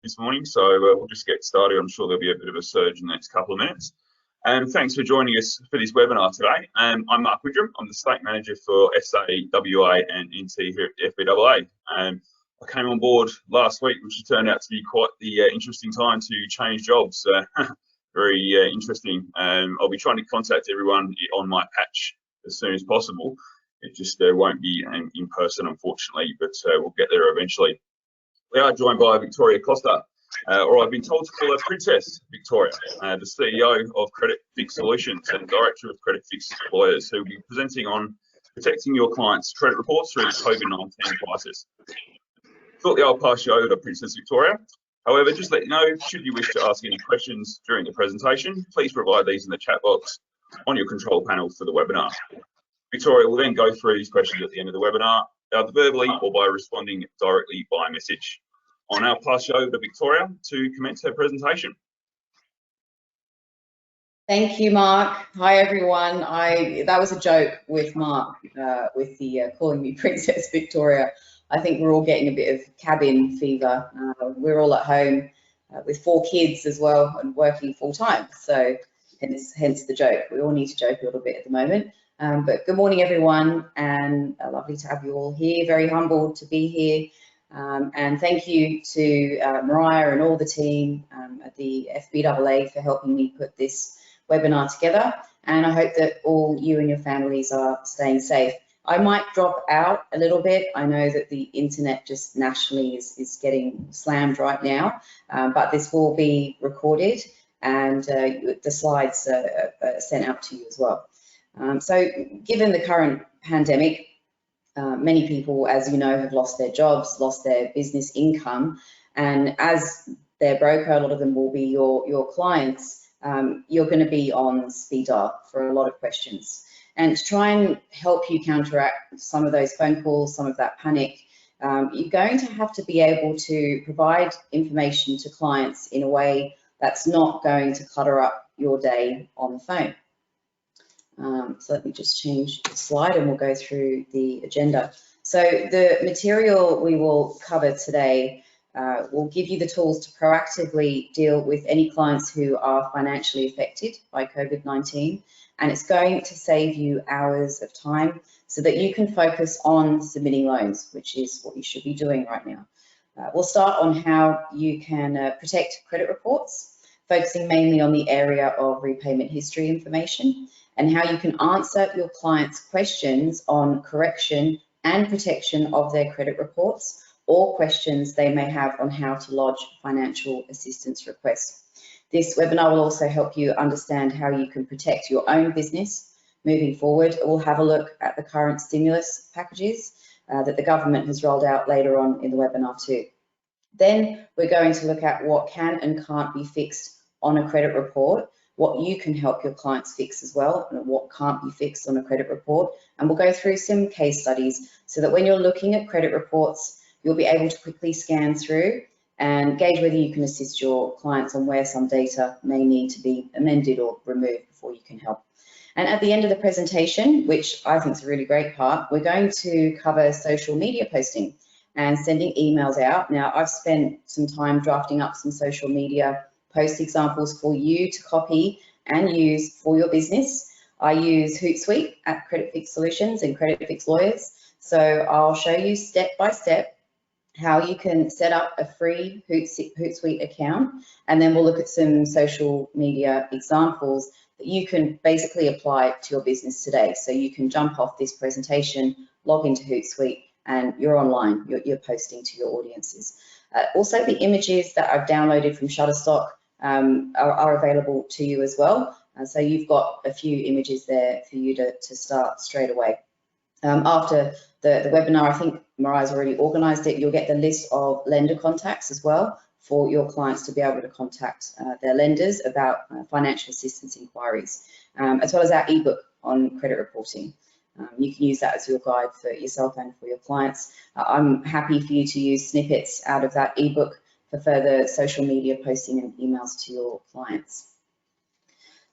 this morning, so we'll just get started. I'm sure there'll be a bit of a surge in the next couple of minutes. Thanks for joining us for this webinar today. I'm Mark Widram. I'm the State Manager for SA, WA and NT here at FBAA. I came on board last week, which turned out to be quite the interesting time to change jobs. Very interesting. I'll be trying to contact everyone on my patch as soon as possible. It just won't be in person, unfortunately, but we'll get there eventually. We are joined by Victoria Costa, or I've been told to call her Princess Victoria, the CEO of Credit Fix Solutions and Director of Credit Fix Lawyers, who will be presenting on protecting your clients' credit reports through the COVID-19 crisis. Shortly, I'll pass you over to Princess Victoria. However, just let you know, should you wish to ask any questions during the presentation, please provide these in the chat box on your control panel for the webinar. Victoria will then go through these questions at the end of the webinar, either verbally or by responding directly by message. I'll now pass you over to Victoria to commence her presentation. Thank you, Mark. Hi, everyone. That was a joke with Mark, with the calling me Princess Victoria. I think we're all getting a bit of cabin fever. We're all at home with 4 kids as well and working full time. So hence the joke. We all need to joke a little bit at the moment. But good morning, everyone, and lovely to have you all here. Very humbled to be here. And thank you to Mariah and all the team at the FBAA for helping me put this webinar together. And I hope that all you and your families are staying safe. I might drop out a little bit. I know that the internet just nationally is getting slammed right now, but this will be recorded and the slides are sent out to you as well. So given the current pandemic, many people, as you know, have lost their jobs, lost their business income, and as their broker, a lot of them will be your clients, you're going to be on speed dial for a lot of questions. And to try and help you counteract some of those phone calls, some of that panic, you're going to have to be able to provide information to clients in a way that's not going to clutter up your day on the phone. So let me just change the slide and we'll go through the agenda. So the material we will cover today will give you the tools to proactively deal with any clients who are financially affected by COVID-19, and it's going to save you hours of time so that you can focus on submitting loans, which is what you should be doing right now. We'll start on how you can protect credit reports, focusing mainly on the area of repayment history information, and how you can answer your clients' questions on correction and protection of their credit reports, or questions they may have on how to lodge financial assistance requests. This webinar will also help you understand how you can protect your own business moving forward. We'll have a look at the current stimulus packages that the government has rolled out later on in the webinar too. Then we're going to look at what can and can't be fixed on a credit report, what you can help your clients fix as well, and what can't be fixed on a credit report. And we'll go through some case studies so that when you're looking at credit reports, you'll be able to quickly scan through and gauge whether you can assist your clients on where some data may need to be amended or removed before you can help. And at the end of the presentation, which I think is a really great part, we're going to cover social media posting and sending emails out. Now, I've spent some time drafting up some social media post examples for you to copy and use for your business. I use Hootsuite at Credit Fix Solutions and Credit Fix Lawyers. So I'll show you step by step how you can set up a free Hootsuite account, and then we'll look at some social media examples that you can basically apply to your business today. So you can jump off this presentation, log into Hootsuite, and you're online, you're posting to your audiences. Also, the images that I've downloaded from Shutterstock are available to you as well. So you've got a few images there for you to start straight away. After the webinar, I think Mariah's already organised it, you'll get the list of lender contacts as well for your clients to be able to contact their lenders about financial assistance inquiries, as well as our ebook on credit reporting. You can use that as your guide for yourself and for your clients. I'm happy for you to use snippets out of that ebook for further social media posting and emails to your clients.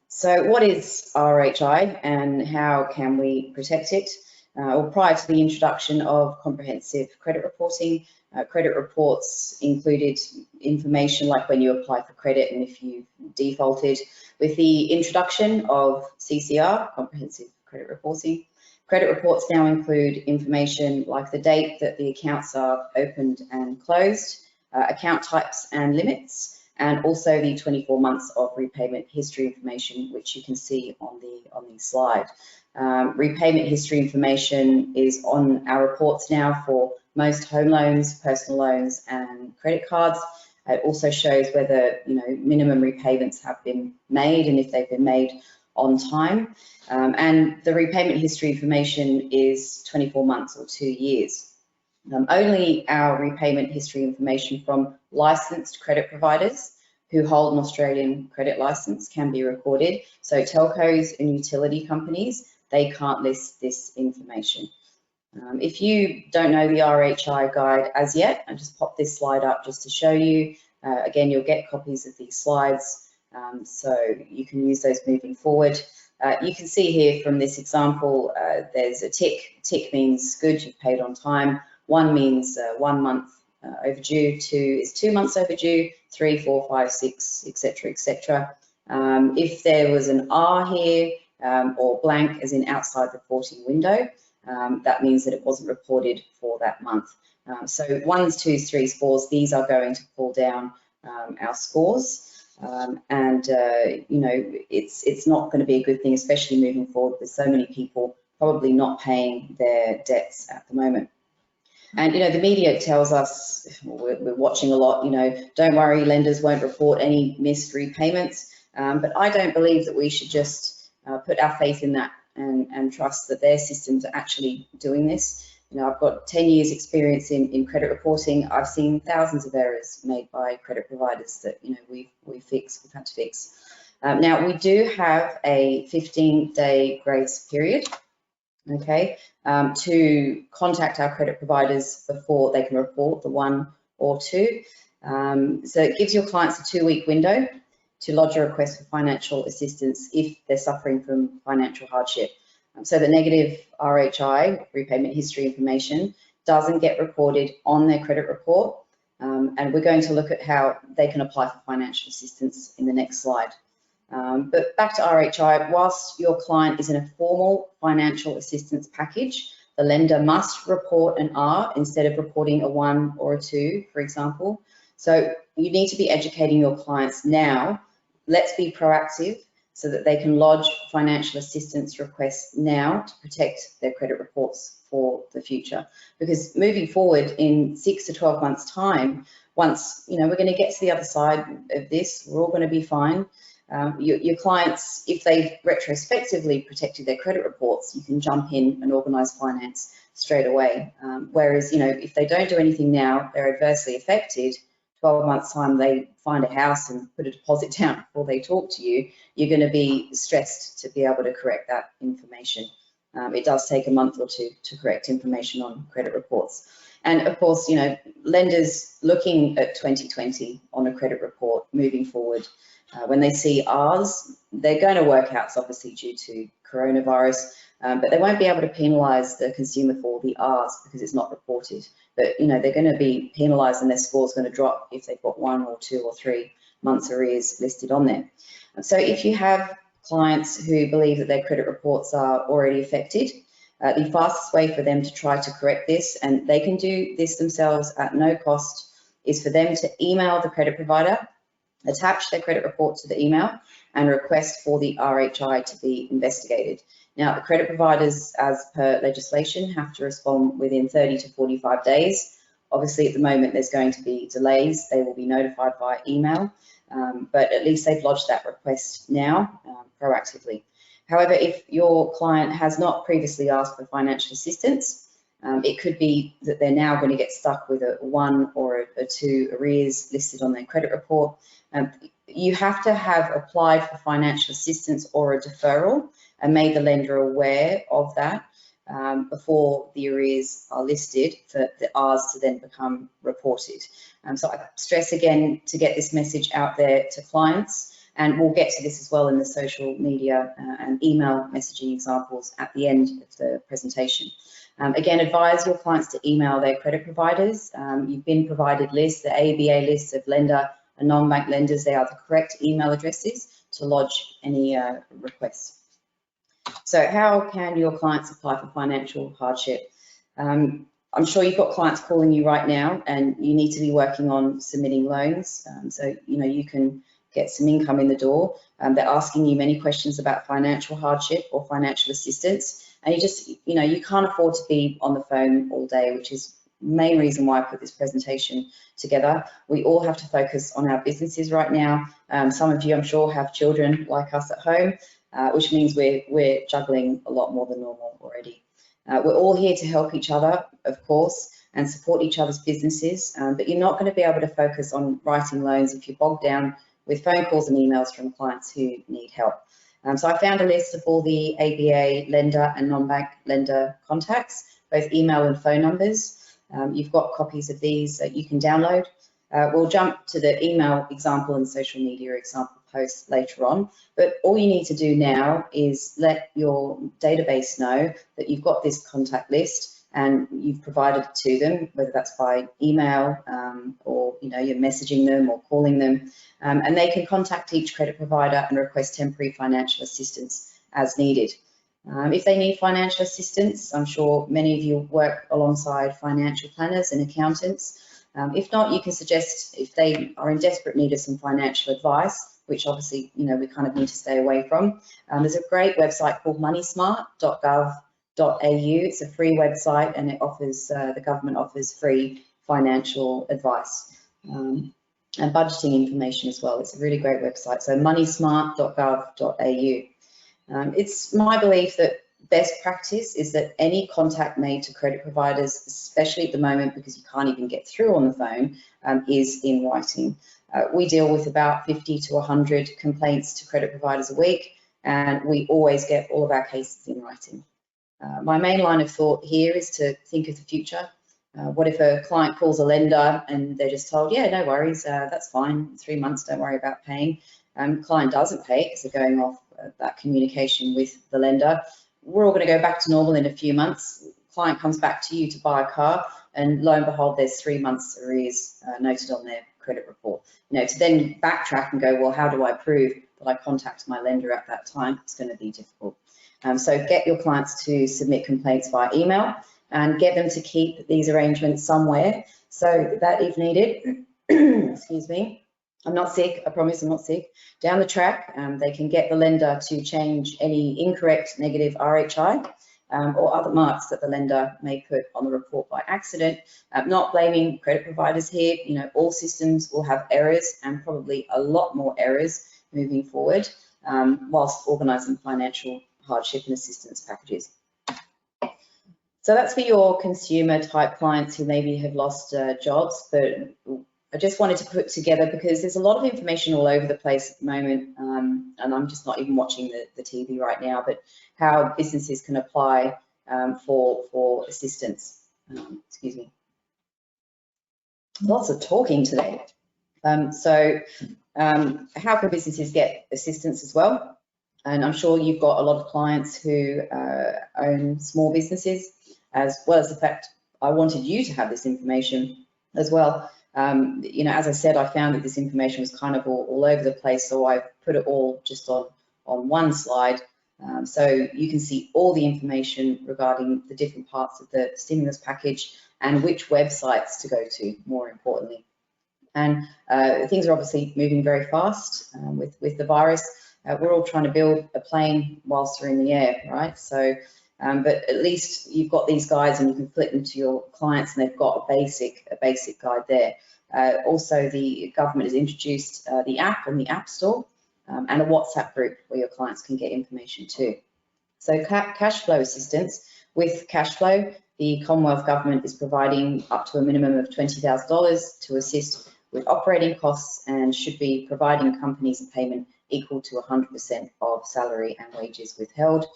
So what is RHI and how can we protect it? Well, prior to the introduction of comprehensive credit reporting, Credit reports included information like when you apply for credit and if you defaulted. With the introduction of CCR, Comprehensive Credit Reporting, credit reports now include information like the date that the accounts are opened and closed, account types and limits, and also the 24 months of repayment history information, which you can see on the slide. Repayment history information is on our reports now for most home loans, personal loans, and credit cards. It also shows whether minimum repayments have been made and if they've been made on time. And the repayment history information is 24 months or 2 years. Only our repayment history information from licensed credit providers who hold an Australian credit license can be recorded. So telcos and utility companies, they can't list this information. If you don't know the RHI guide as yet, I just pop this slide up just to show you. Again, you'll get copies of these slides, so you can use those moving forward. You can see here from this example, there's a tick. Tick means good, you've paid on time. 1 means 1 month overdue. 2 is 2 months overdue. 3, 4, 5, 6, etc., etc. If there was an R here or blank, as in outside reporting window, that means that it wasn't reported for that month. So 1s, 2s, 3s, 4s, these are going to pull down our scores. It's not going to be a good thing, especially moving forward with so many people probably not paying their debts at the moment. And the media tells us, we're watching a lot, don't worry, lenders won't report any missed repayments. But I don't believe that we should just put our faith in that and trust that their systems are actually doing this. I've got 10 years experience in credit reporting. I've seen thousands of errors made by credit providers that we've had to fix. Now we do have a 15-day grace period, okay, to contact our credit providers before they can report the 1 or 2. So it gives your clients a 2-week window to lodge a request for financial assistance if they're suffering from financial hardship. So the negative RHI, repayment history information, doesn't get recorded on their credit report. And we're going to look at how they can apply for financial assistance in the next slide. But back to RHI, whilst your client is in a formal financial assistance package, the lender must report an R instead of reporting a 1 or a 2, for example. So you need to be educating your clients now. Let's be proactive so that they can lodge financial assistance requests now to protect their credit reports for the future. Because moving forward in 6 to 12 months time, once we're going to get to the other side of this, we're all going to be fine. Your clients, if they've retrospectively protected their credit reports, you can jump in and organise finance straight away. Whereas, if they don't do anything now, they're adversely affected. 12 months time, they find a house and put a deposit down before they talk to you, you're going to be stressed to be able to correct that information. It does take a month or 2 to correct information on credit reports. And of course, lenders looking at 2020 on a credit report moving forward, when they see R's, they're going to work out, it's obviously due to coronavirus, but they won't be able to penalise the consumer for the R's because it's not reported. But they're going to be penalised and their score's going to drop if they've got 1 or 2 or 3 months arrears listed on there. So if you have clients who believe that their credit reports are already affected, the fastest way for them to try to correct this, and they can do this themselves at no cost, is for them to email the credit provider, attach their credit report to the email, and request for the RHI to be investigated. Now, the credit providers, as per legislation, have to respond within 30 to 45 days. Obviously, at the moment, there's going to be delays. They will be notified via email, but at least they've lodged that request now proactively. However, if your client has not previously asked for financial assistance, it could be that they're now going to get stuck with a 1 or a 2 arrears listed on their credit report. You have to have applied for financial assistance or a deferral and made the lender aware of that before the arrears are listed for the R's to then become reported. So I stress again to get this message out there to clients, and we'll get to this as well in the social media and email messaging examples at the end of the presentation. Again, advise your clients to email their credit providers. You've been provided lists, the ABA lists of lender and non-bank lenders. They are the correct email addresses to lodge any requests. So how can your clients apply for financial hardship? I'm sure you've got clients calling you right now and you need to be working on submitting loans. So, you can get some income in the door. They're asking you many questions about financial hardship or financial assistance. And you can't afford to be on the phone all day, which is the main reason why I put this presentation together. We all have to focus on our businesses right now. Some of you, I'm sure, have children like us at home, which means we're juggling a lot more than normal already. We're all here to help each other, of course, and support each other's businesses, but you're not going to be able to focus on writing loans if you're bogged down with phone calls and emails from clients who need help. So I found a list of all the ABA lender and non-bank lender contacts, both email and phone numbers. You've got copies of these that you can download. We'll jump to the email example and social media example post later on, but all you need to do now is let your database know that you've got this contact list and you've provided it to them, whether that's by email or you're messaging them or calling them, and they can contact each credit provider and request temporary financial assistance as needed. If they need financial assistance, I'm sure many of you work alongside financial planners and accountants. If not, you can suggest if they are in desperate need of some financial advice, which obviously we kind of need to stay away from. There's a great website called moneysmart.gov.au. It's a free website and it offers, the government offers free financial advice and budgeting information as well. It's a really great website. So moneysmart.gov.au. It's my belief that best practice is that any contact made to credit providers, especially at the moment because you can't even get through on the phone, is in writing. We deal with about 50 to 100 complaints to credit providers a week, and we always get all of our cases in writing. My main line of thought here is to think of the future. What if a client calls a lender and they're just told, yeah, no worries, that's fine, 3 months, don't worry about paying. Client doesn't pay because they're going off that communication with the lender. We're all going to go back to normal in a few months. Client comes back to you to buy a car, and lo and behold, there's 3 months arrears noted on their credit report. To then backtrack and go, well, how do I prove that I contacted my lender at that time? It's going to be difficult. So get your clients to submit complaints via email and get them to keep these arrangements somewhere so that if needed, excuse me, I'm not sick, I promise I'm not sick, down the track, they can get the lender to change any incorrect negative RHI or other marks that the lender may put on the report by accident. Not blaming credit providers here, all systems will have errors and probably a lot more errors moving forward whilst organising financial hardship and assistance packages. So that's for your consumer type clients who maybe have lost jobs, but I just wanted to put together because there's a lot of information all over the place at the moment, and I'm just not even watching the TV right now, but how businesses can apply for assistance. Excuse me. Lots of talking today. How can businesses get assistance as well? And I'm sure you've got a lot of clients who own small businesses, as well as the fact I wanted you to have this information as well. As I said, I found that this information was kind of all over the place, so I put it all just on one slide. So you can see all the information regarding the different parts of the stimulus package and which websites to go to, more importantly. And things are obviously moving very fast with the virus. We're all trying to build a plane whilst we're in the air, right? So, but at least you've got these guides and you can flip them to your clients and they've got a basic guide there. Also, the government has introduced the app on the App Store and a WhatsApp group where your clients can get information too. So cash flow assistance. With cash flow, the Commonwealth Government is providing up to a minimum of $20,000 to assist with operating costs and should be providing companies a payment equal to 100% of salary and wages withheld.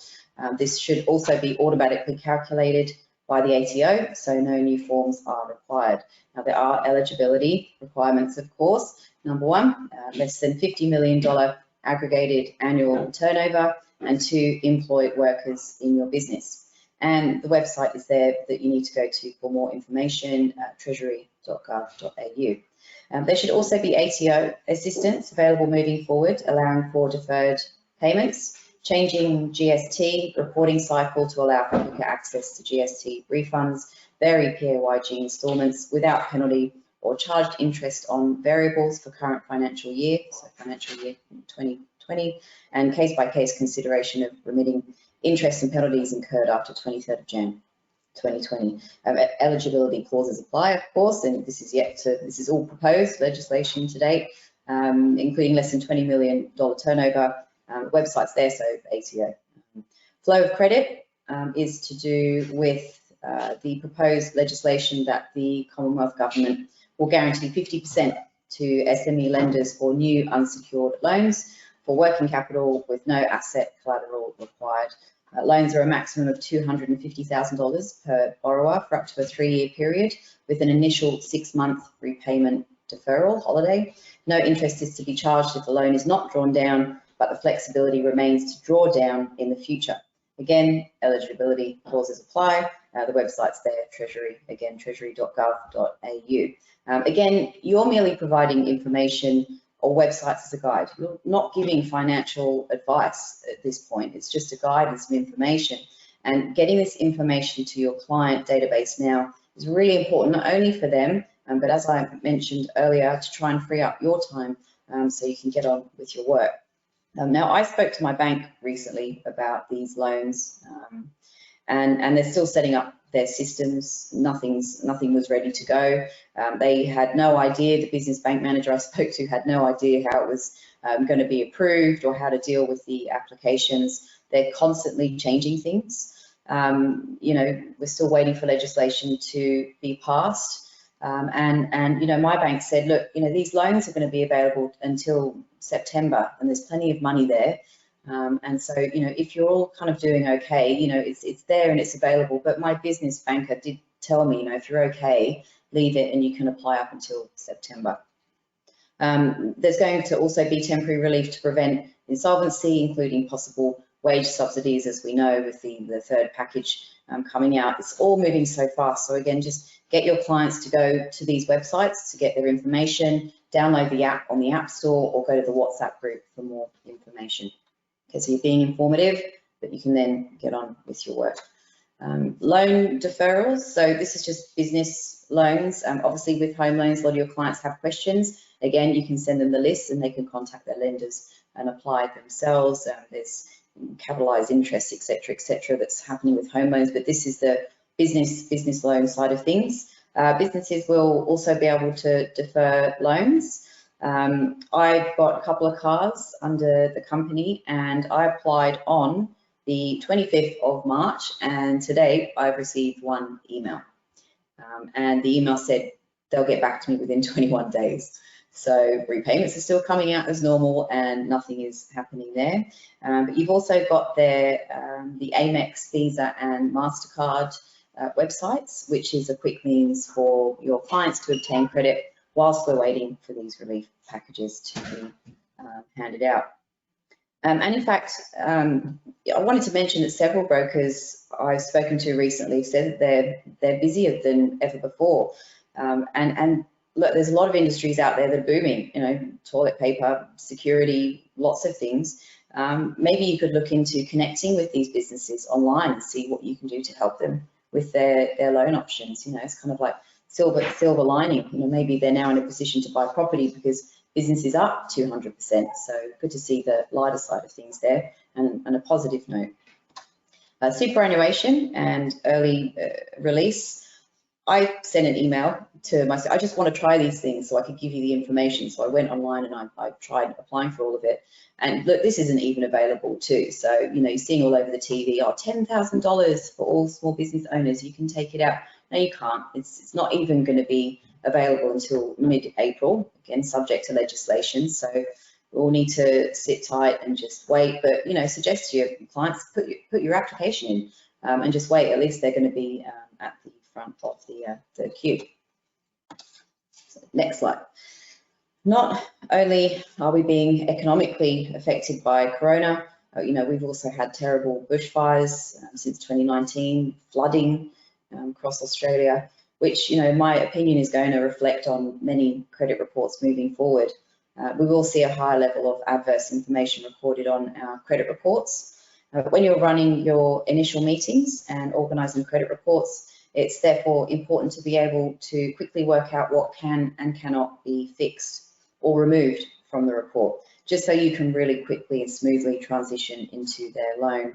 This should also be automatically calculated by the ATO, so no new forms are required. Now, there are eligibility requirements, of course. Number one, less than $50 million aggregated annual turnover and 2 employed workers in your business. and the website is there that you need to go to for more information, treasury.gov.au. There should also be ATO assistance available moving forward, allowing for deferred payments, changing GST reporting cycle to allow for quicker access to GST refunds, vary PAYG instalments without penalty or charged interest on variables for current financial year, so financial year 2020, and case-by-case consideration of remitting interest and penalties incurred after 23rd of Jan 2020. Eligibility clauses apply, of course, and this is all proposed legislation to date, including less than $20 million turnover. Website's there, so ATO. Flow of credit is to do with the proposed legislation that the Commonwealth Government will guarantee 50% to SME lenders for new unsecured loans for working capital with no asset collateral required. Loans are a maximum of $250,000 per borrower for up to a 3-year period with an initial 6-month repayment deferral holiday. No interest is to be charged if the loan is not drawn down, but the flexibility remains to draw down in the future. Again, eligibility clauses apply. The website's there, Treasury, again, treasury.gov.au. Again, you're merely providing information or websites as a guide. You're not giving financial advice at this point. It's just a guide and some information. And getting this information to your client database now is really important, not only for them, but as I mentioned earlier, to try and free up your time so you can get on with your work. Now, I spoke to my bank recently about these loans, and they're still setting up their systems. Nothing was ready to go. They had no idea. The business bank manager I spoke to had no idea how it was going to be approved or how to deal with the applications. They're constantly changing things. You know, we're still waiting for legislation to be passed. And you know, my bank said, look, you know, these loans are going to be available until September, and there's plenty of money there. And so, you know, if you're all kind of doing okay, you know, it's there and it's available. But my business banker did tell me, you know, if you're okay, leave it and you can apply up until September. There's going to also be temporary relief to prevent insolvency, including possible wage subsidies, as we know, with the third package coming out. It's all moving so fast. So again, just get your clients to go to these websites to get their information, download the app on the App Store, or go to the WhatsApp group for more information. Okay, so you're being informative, but you can then get on with your work. Loan deferrals, so this is just business loans. Obviously with home loans, a lot of your clients have questions. Again, you can send them the list and they can contact their lenders and apply it themselves. There's capitalized interest, etc., that's happening with home loans, but this is the business loan side of things. Businesses will also be able to defer loans. I've got a couple of cars under the company and I applied on the 25th of March, and today I've received one email. And the email said they'll get back to me within 21 days. So repayments are still coming out as normal and nothing is happening there. But you've also got there the Amex, Visa and MasterCard websites, which is a quick means for your clients to obtain credit whilst we're waiting for these relief packages to be handed out. And in fact, I wanted to mention that several brokers I've spoken to recently said that they're busier than ever before. And look, there's a lot of industries out there that are booming, you know, toilet paper, security, lots of things. Maybe you could look into connecting with these businesses online and see what you can do to help them with their loan options. You know, it's kind of like silver lining. You know, maybe they're now in a position to buy property because business is up 200%. So good to see the lighter side of things there, and a positive note. Superannuation and early release. I sent an email to myself. I just want to try these things so I could give you the information. So I went online and I tried applying for all of it. And look, this isn't even available too. So, you know, you're seeing all over the TV, oh, $10,000 for all small business owners, you can take it out. No, you can't. It's not even going to be available until mid-April, again, subject to legislation. So we'll need to sit tight and just wait. But, you know, suggest to your clients, put your application in and just wait. At least they're going to be at the front of the queue. So next slide. Not only are we being economically affected by Corona, We've also had terrible bushfires since 2019, flooding across Australia, which, in my opinion, is going to reflect on many credit reports moving forward. We will see a higher level of adverse information recorded on our credit reports. When you're running your initial meetings and organising credit reports, it's therefore important to be able to quickly work out what can and cannot be fixed or removed from the report, just so you can really quickly and smoothly transition into their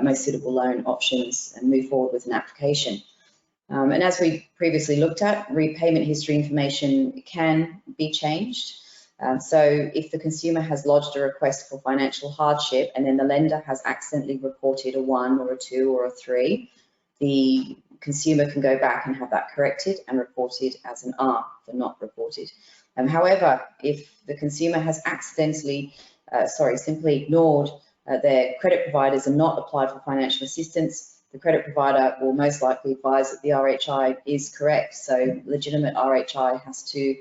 most suitable loan options and move forward with an application. And as we previously looked at, repayment history information can be changed. So if the consumer has lodged a request for financial hardship and then the lender has accidentally reported a 1 or a 2 or a 3, the consumer can go back and have that corrected and reported as an R for not reported. However, if the consumer has simply ignored their credit providers and not applied for financial assistance, the credit provider will most likely advise that the RHI is correct. So legitimate RHI has to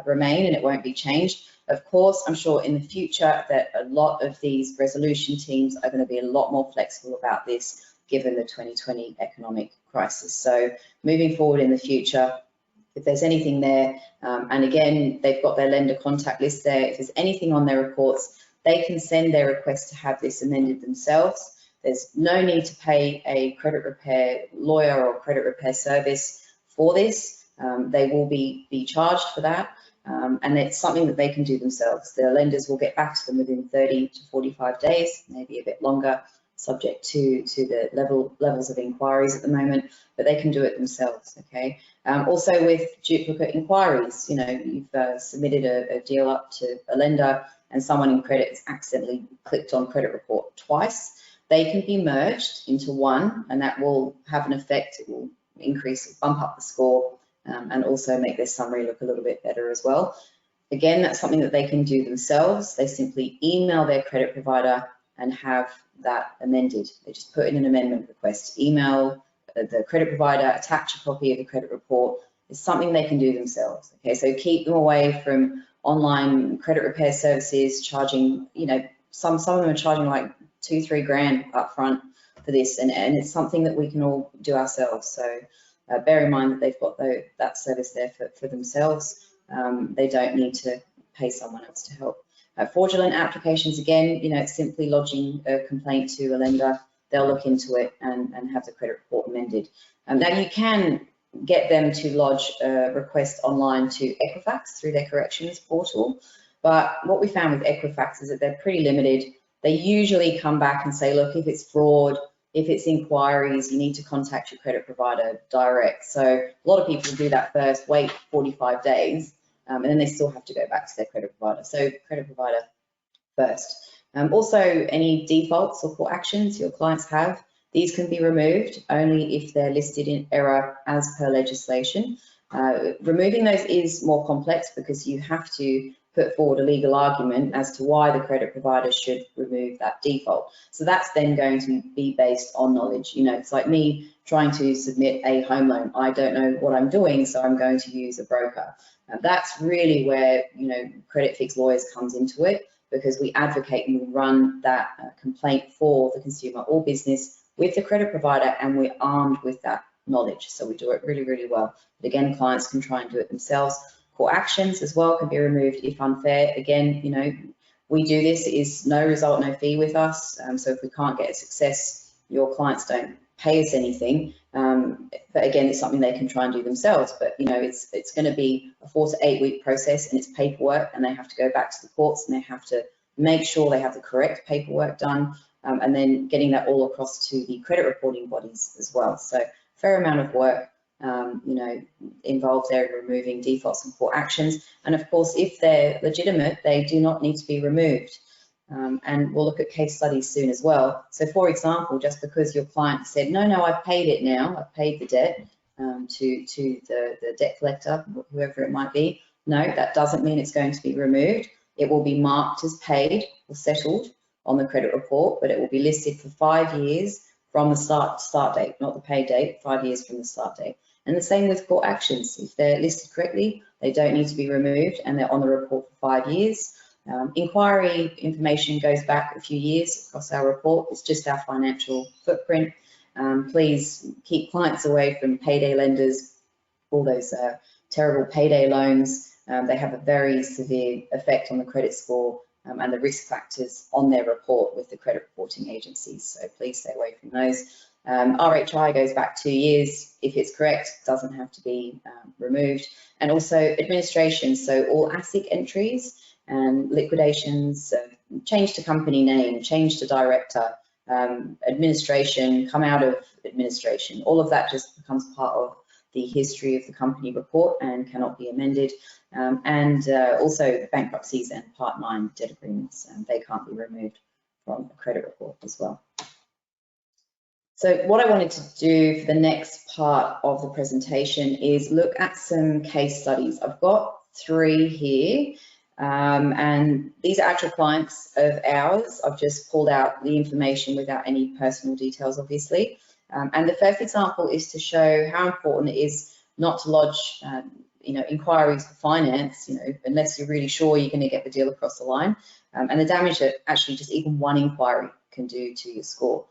remain and it won't be changed. Of course, I'm sure in the future that a lot of these resolution teams are going to be a lot more flexible about this given the 2020 economic crisis. So moving forward in the future, if there's anything there, and again, they've got their lender contact list there, if there's anything on their reports, they can send their request to have this amended themselves. There's no need to pay a credit repair lawyer or credit repair service for this. They will be charged for that, and it's something that they can do themselves. Their lenders will get back to them within 30 to 45 days, maybe a bit longer, subject to the levels of inquiries at the moment, but they can do it themselves, okay? Also with duplicate inquiries, you've submitted a deal up to a lender and someone in credit has accidentally clicked on credit report twice. They can be merged into one, and that will have an effect. It will bump up the score, and also make their summary look a little bit better as well. Again, that's something that they can do themselves. They simply email their credit provider and have that amended. They just put in an amendment request, email the credit provider, attach a copy of the credit report. It's something they can do themselves. Okay, so keep them away from online credit repair services charging, some of them are charging like $2-3 grand up front for this, and it's something that we can all do ourselves. So bear in mind that they've got that service there for themselves. They don't need to pay someone else to help. Fraudulent applications, again, it's simply lodging a complaint to a lender. They'll look into it and have the credit report amended. Now you can get them to lodge a request online to Equifax through their corrections portal, but what we found with Equifax is that they're pretty limited. They usually come back and say, look, if it's fraud, if it's inquiries, you need to contact your credit provider direct. So a lot of people do that first, wait 45 days, and then they still have to go back to their credit provider. So credit provider first. Also, any defaults or court actions your clients have, these can be removed only if they're listed in error as per legislation. Removing those is more complex because you have to put forward a legal argument as to why the credit provider should remove that default. So that's then going to be based on knowledge. It's like me trying to submit a home loan. I don't know what I'm doing, so I'm going to use a broker. That's really where, Credit Fix Lawyers comes into it, because we advocate and we run that complaint for the consumer or business with the credit provider, and we're armed with that knowledge. So we do it really, really well. But again, clients can try and do it themselves. Court actions as well can be removed if unfair. Again, we do this, it is no result, no fee with us. So if we can't get a success, your clients don't pay us anything. But again, it's something they can try and do themselves. But it's going to be a 4 to 8 week process, and it's paperwork, and they have to go back to the courts and they have to make sure they have the correct paperwork done, and then getting that all across to the credit reporting bodies as well. So fair amount of work involved there in removing defaults and court actions. And of course, if they're legitimate, they do not need to be removed. And we'll look at case studies soon as well. So for example, just because your client said, no, I've paid it now, I've paid the debt to the debt collector, whoever it might be, no, that doesn't mean it's going to be removed. It will be marked as paid or settled on the credit report, but it will be listed for 5 years from the start date, not the pay date, 5 years from the start date. And the same with court actions. If they're listed correctly, they don't need to be removed, and they're on the report for 5 years. Inquiry information goes back a few years across our report. It's just our financial footprint. Please keep clients away from payday lenders, all those terrible payday loans. They have a very severe effect on the credit score and the risk factors on their report with the credit reporting agencies. So please stay away from those. RHI goes back 2 years. If it's correct, it doesn't have to be removed. And also administration, so all ASIC entries and liquidations, change to company name, change to director, administration, come out of administration, all of that just becomes part of the history of the company report and cannot be amended. Also bankruptcies and Part 9 debt agreements, they can't be removed from a credit report as well. So what I wanted to do for the next part of the presentation is look at some case studies. I've got 3 here, and these are actual clients of ours. I've just pulled out the information without any personal details, obviously. And the first example is to show how important it is not to lodge inquiries for finance, unless you're really sure you're going to get the deal across the line, and the damage that actually just even one inquiry can do to your score.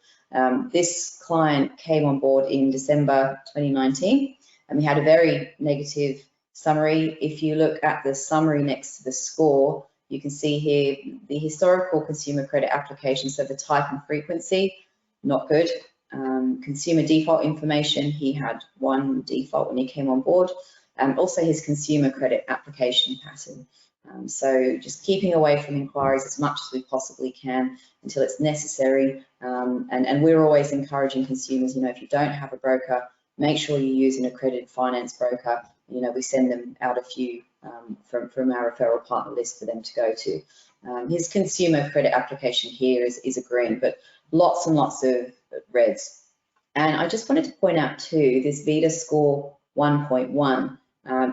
This client came on board in December 2019, and we had a very negative summary. If you look at the summary next to the score, you can see here the historical consumer credit application, so the type and frequency, not good. Consumer default information, he had 1 default when he came on board, and also his consumer credit application pattern. So just keeping away from inquiries as much as we possibly can until it's necessary. And we're always encouraging consumers, if you don't have a broker, make sure you use an accredited finance broker. We send them out a few from our referral partner list for them to go to. His consumer credit application here is a green, but lots and lots of reds. And I just wanted to point out too, this Vita score 1.1.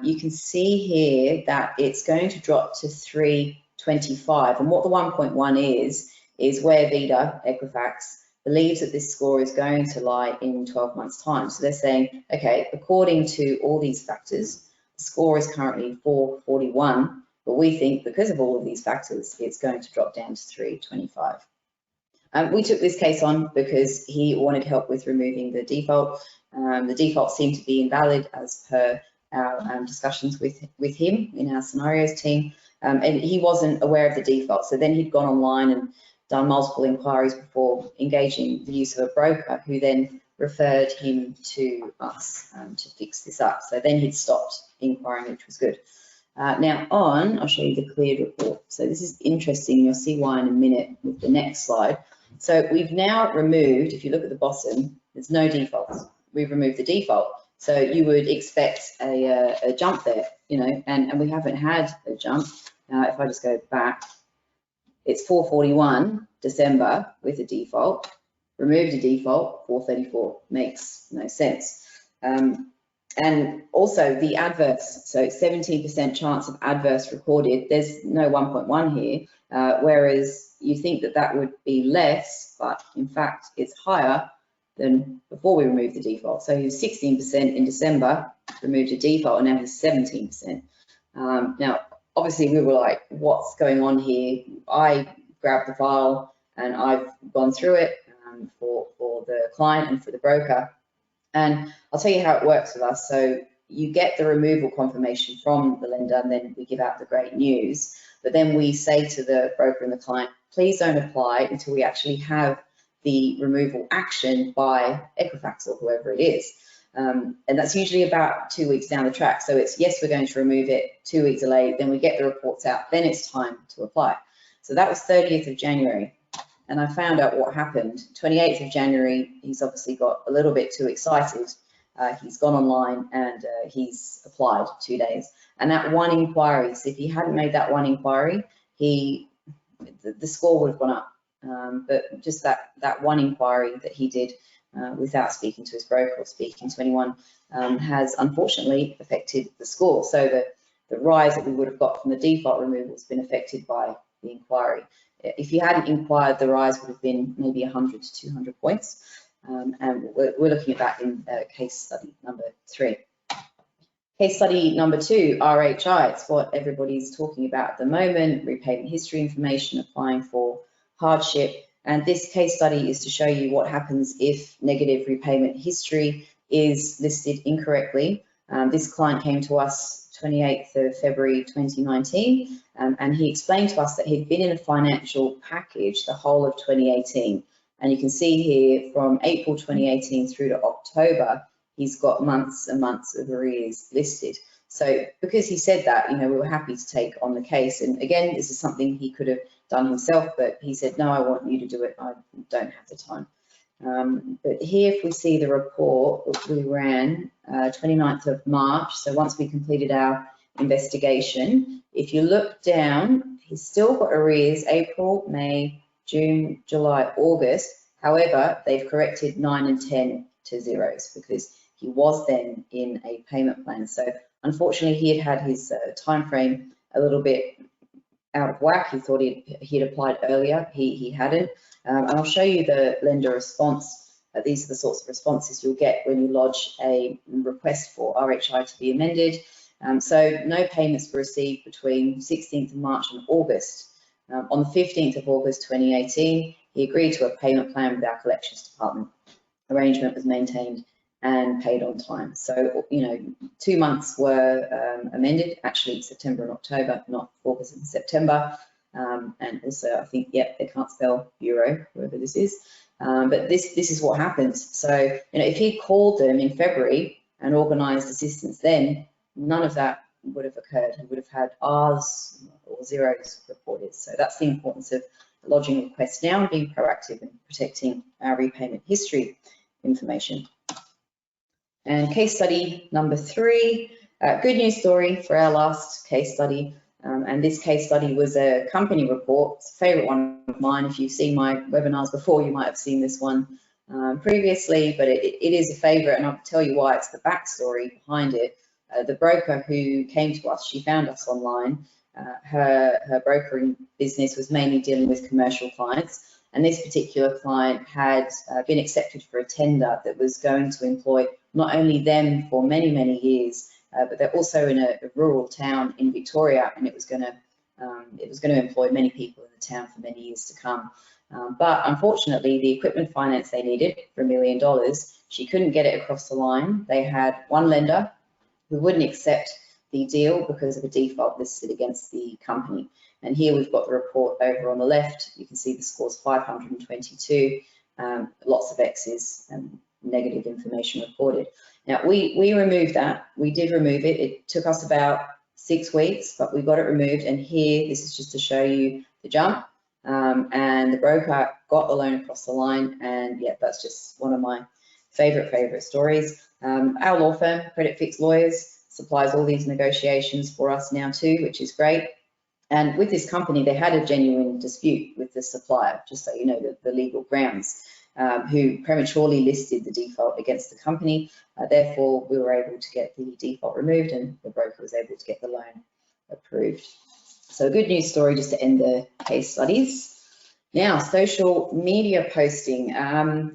You can see here that it's going to drop to 325. And what the 1.1 is where Vita, Equifax, believes that this score is going to lie in 12 months' time. So they're saying, okay, according to all these factors, the score is currently 441, but we think because of all of these factors, it's going to drop down to 325. We took this case on because he wanted help with removing the default. The default seemed to be invalid as per our discussions with him in our scenarios team, and he wasn't aware of the default. So then he'd gone online and done multiple inquiries before engaging the use of a broker, who then referred him to us to fix this up. So then he'd stopped inquiring, which was good. Now I'll show you the cleared report. So this is interesting. You'll see why in a minute with the next slide. So we've now removed, if you look at the bottom, there's no defaults. We've removed the default. So you would expect a jump there, and we haven't had a jump. Now, if I just go back, it's 441 December with a default, removed a default, 434, makes no sense. And also the adverse, so 17% chance of adverse recorded, there's no 1.1 here, whereas you think that would be less, but in fact it's higher than before we removed the default. So he was 16% in December, removed a default, and now he's 17%. Now, obviously we were like, what's going on here? I grabbed the file and I've gone through it for the client and for the broker. And I'll tell you how it works with us. So you get the removal confirmation from the lender, and then we give out the great news. But then we say to the broker and the client, please don't apply until we actually have the removal action by Equifax or whoever it is. And that's usually about 2 weeks down the track. So it's, yes, we're going to remove it, 2 weeks late, then we get the reports out, then it's time to apply. So that was 30th of January. And I found out what happened. 28th of January, he's obviously got a little bit too excited. He's gone online and he's applied 2 days. And that one inquiry, so if he hadn't made that one inquiry, the score would have gone up. But just that one inquiry that he did without speaking to his broker or speaking to anyone has unfortunately affected the score. So the rise that we would have got from the default removal has been affected by the inquiry. If he hadn't inquired, the rise would have been maybe 100 to 200 points. And we're looking at that in case study number 3. Case study number 2, RHI. It's what everybody's talking about at the moment, repayment history information, applying for hardship. And this case study is to show you what happens if negative repayment history is listed incorrectly. This client came to us 28th of February 2019, and he explained to us that he'd been in a financial package the whole of 2018. And you can see here from April 2018 through to October, he's got months and months of arrears listed. So because he said that, we were happy to take on the case. And again, this is something he could have done himself, but he said, no, I want you to do it. I don't have the time. But here, if we see the report that we ran 29th of March, so once we completed our investigation, if you look down, he's still got arrears April, May, June, July, August. However, they've corrected 9 and 10 to zeros because he was then in a payment plan. So unfortunately, he had his time frame a little bit out of whack. He thought he'd applied earlier. He hadn't. And I'll show you the lender response. These are the sorts of responses you'll get when you lodge a request for RHI to be amended. So no payments were received between 16th of March and August. On the 15th of August 2018, he agreed to a payment plan with our collections department. Arrangement was maintained and paid on time. So, 2 months were amended, actually September and October, not August and September. And also, I think, they can't spell euro, whoever this is. But this is what happens. So, if he called them in February and organised assistance then, none of that would have occurred. He would have had R's or zeros reported. So that's the importance of lodging requests now and being proactive in protecting our repayment history information. And case study number 3, good news story for our last case study. And this case study was a company report. It's a favourite one of mine. If you've seen my webinars before, you might have seen this one previously, but it is a favourite, and I'll tell you why. It's the backstory behind it. The broker who came to us, she found us online. Her brokering business was mainly dealing with commercial clients, and this particular client had been accepted for a tender that was going to employ not only them for many, many years, but they're also in a rural town in Victoria, and it was going to employ many people in the town for many years to come. But unfortunately, the equipment finance they needed for $1 million, she couldn't get it across the line. They had one lender who wouldn't accept the deal because of a default listed against the company. And here we've got the report over on the left. You can see the score's 522, lots of X's and negative information reported. Now, we removed that. We did remove it. It took us about 6 weeks, but we got it removed. And here, this is just to show you the jump. And the broker got the loan across the line. And yeah, that's just one of my favorite stories. Our law firm, Credit Fix Lawyers, supplies all these negotiations for us now too, which is great. And with this company, they had a genuine dispute with the supplier, just so you know the legal grounds, who prematurely listed the default against the company. Therefore, we were able to get the default removed and the broker was able to get the loan approved. So a good news story just to end the case studies. Now, social media posting.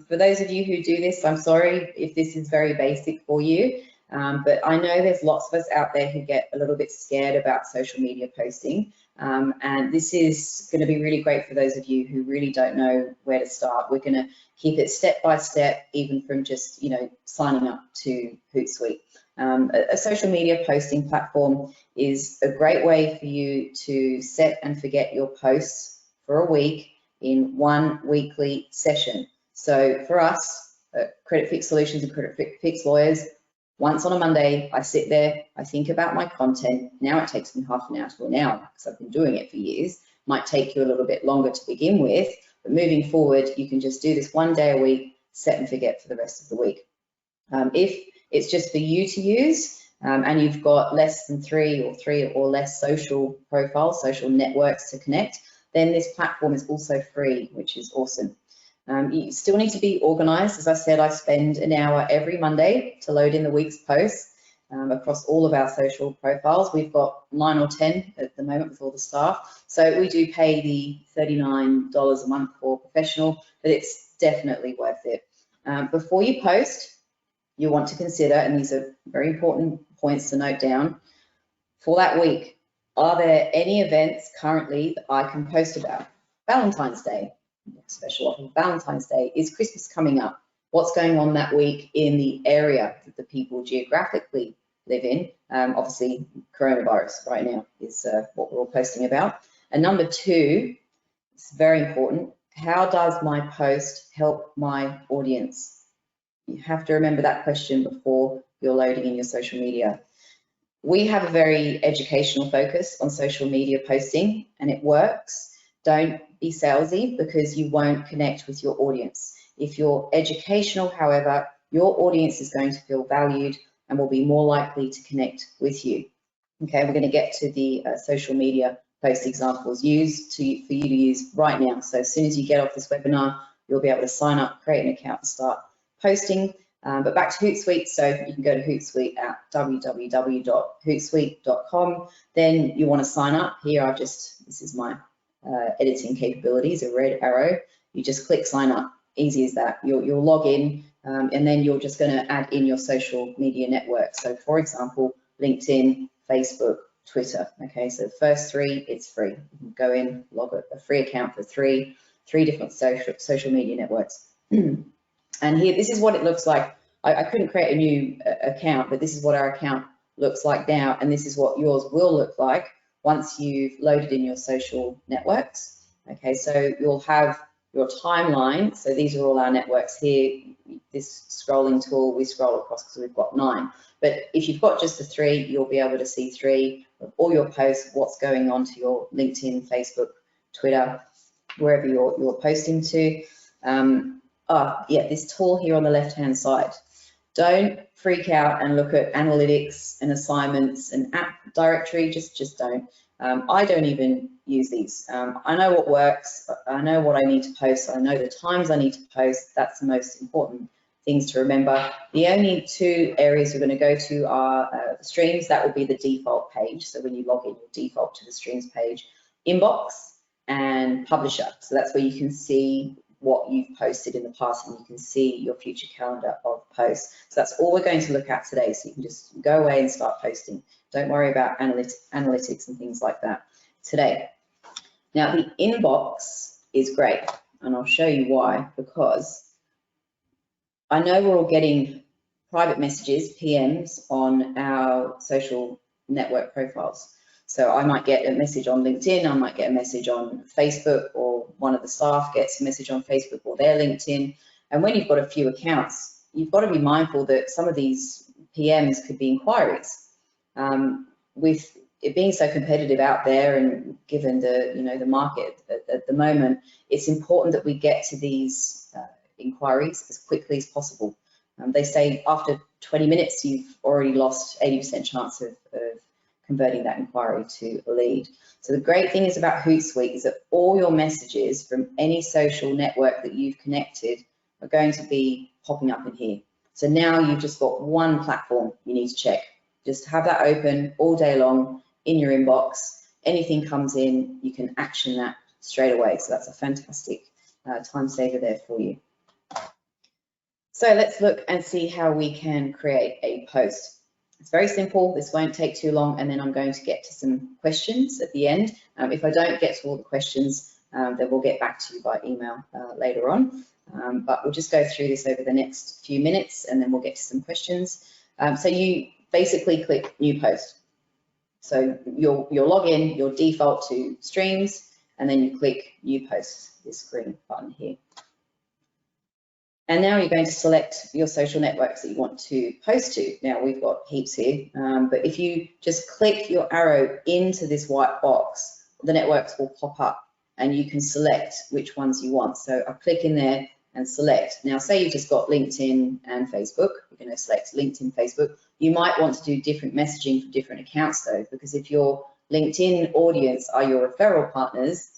For those of you who do this, I'm sorry if this is very basic for you, but I know there's lots of us out there who get a little bit scared about social media posting. And this is going to be really great for those of you who really don't know where to start. We're going to keep it step by step, even from just, signing up to Hootsuite. A social media posting platform is a great way for you to set and forget your posts for a week in one weekly session. So for us, Credit Fix Solutions and Credit Fix Lawyers, once on a Monday, I sit there, I think about my content. Now it takes me half an hour to an hour because I've been doing it for years. Might take you a little bit longer to begin with, but moving forward, you can just do this one day a week, set and forget for the rest of the week. If it's just for you to use and you've got less than three or less social profiles, social networks to connect, then this platform is also free, which is awesome. You still need to be organized. As I said, I spend an hour every Monday to load in the week's posts across all of our social profiles. We've got 9 or 10 at the moment with all the staff. So we do pay the $39 a month for professional, but it's definitely worth it. Before you post, you want to consider, and these are very important points to note down. For that week, are there any events currently that I can post about? Valentine's Day, special offer for Valentine's Day. Is Christmas coming up? What's going on that week in the area that the people geographically live in? Obviously, coronavirus right now is what we're all posting about. And number two, it's very important, how does my post help my audience? You have to remember that question before you're loading in your social media. We have a very educational focus on social media posting, and it works. Don't be salesy because you won't connect with your audience. If you're educational, however, your audience is going to feel valued and will be more likely to connect with you. Okay, we're going to get to the social media post examples for you to use right now. So as soon as you get off this webinar, you'll be able to sign up, create an account and start posting. But back to Hootsuite, so you can go to Hootsuite at www.hootsuite.com. Then you want to sign up. Here this is my editing capabilities, a red arrow. You just click sign up, easy as that. You'll log in and then you're just going to add in your social media network. So for example, LinkedIn, Facebook, Twitter. Okay, so the first three, it's free. You can go in, log a free account for three different social media networks. And here, this is what it looks like. I couldn't create a new account, but this is what our account looks like now, and this is what yours will look like once you've loaded in your social networks. Okay, so you'll have your timeline. So these are all our networks here. This scrolling tool, we scroll across because we've got 9. But if you've got just the 3, you'll be able to see 3 of all your posts, what's going on to your LinkedIn, Facebook, Twitter, wherever you're posting to. Yeah, this tool here on the left-hand side. Don't freak out and look at analytics and assignments and app directory, just don't. I don't even use these. I know what works, I know what I need to post, I know the times I need to post. That's the most important things to remember. The only 2 areas we're going to go to are the streams. That will be the default page. So when you log in, you'll default to the streams page, inbox and publisher. So that's where you can see what you've posted in the past and you can see your future calendar of posts. So that's all we're going to look at today. So you can just go away and start posting. Don't worry about analytics and things like that today. Now the inbox is great and I'll show you why, because I know we're all getting private messages, PMs, on our social network profiles. So I might get a message on LinkedIn, I might get a message on Facebook, or one of the staff gets a message on Facebook or their LinkedIn. And when you've got a few accounts, you've got to be mindful that some of these PMs could be inquiries. With it being so competitive out there and given the market at the moment, it's important that we get to these inquiries as quickly as possible. They say after 20 minutes, you've already lost 80% chance of converting that inquiry to a lead. So the great thing is about Hootsuite is that all your messages from any social network that you've connected are going to be popping up in here. So now you've just got one platform you need to check. Just have that open all day long in your inbox. Anything comes in, you can action that straight away. So that's a fantastic time saver there for you. So let's look and see how we can create a post. It's very simple, this won't take too long, and then I'm going to get to some questions at the end. If I don't get to all the questions, then we'll get back to you by email later on. But we'll just go through this over the next few minutes and then we'll get to some questions. So you basically click new post. So you'll log in, you'll default to streams, and then you click new post, this green button here. And now you're going to select your social networks that you want to post to. Now we've got heaps here, but if you just click your arrow into this white box, the networks will pop up and you can select which ones you want. So I'll click in there and select. Now say you've just got LinkedIn and Facebook, we're going to select LinkedIn, Facebook. You might want to do different messaging for different accounts though, because if your LinkedIn audience are your referral partners,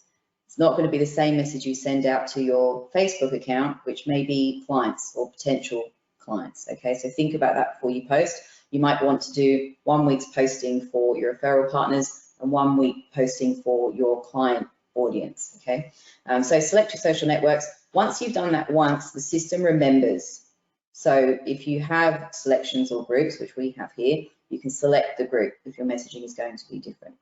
it's not going to be the same message you send out to your Facebook account, which may be clients or potential clients. Okay, so think about that before you post. You might want to do 1 week's posting for your referral partners and 1 week posting for your client audience. Okay, so select your social networks. Once you've done that once, the system remembers. So if you have selections or groups, which we have here, you can select the group if your messaging is going to be different.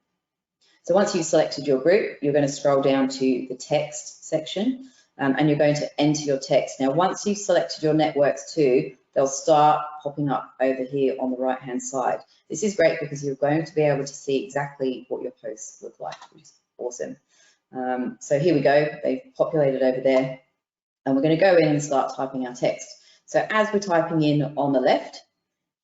So once you've selected your group, you're going to scroll down to the text section, and you're going to enter your text. Now, once you've selected your networks too, they'll start popping up over here on the right-hand side. This is great because you're going to be able to see exactly what your posts look like, which is awesome. So here we go, they've populated over there, and we're going to go in and start typing our text. So as we're typing in on the left,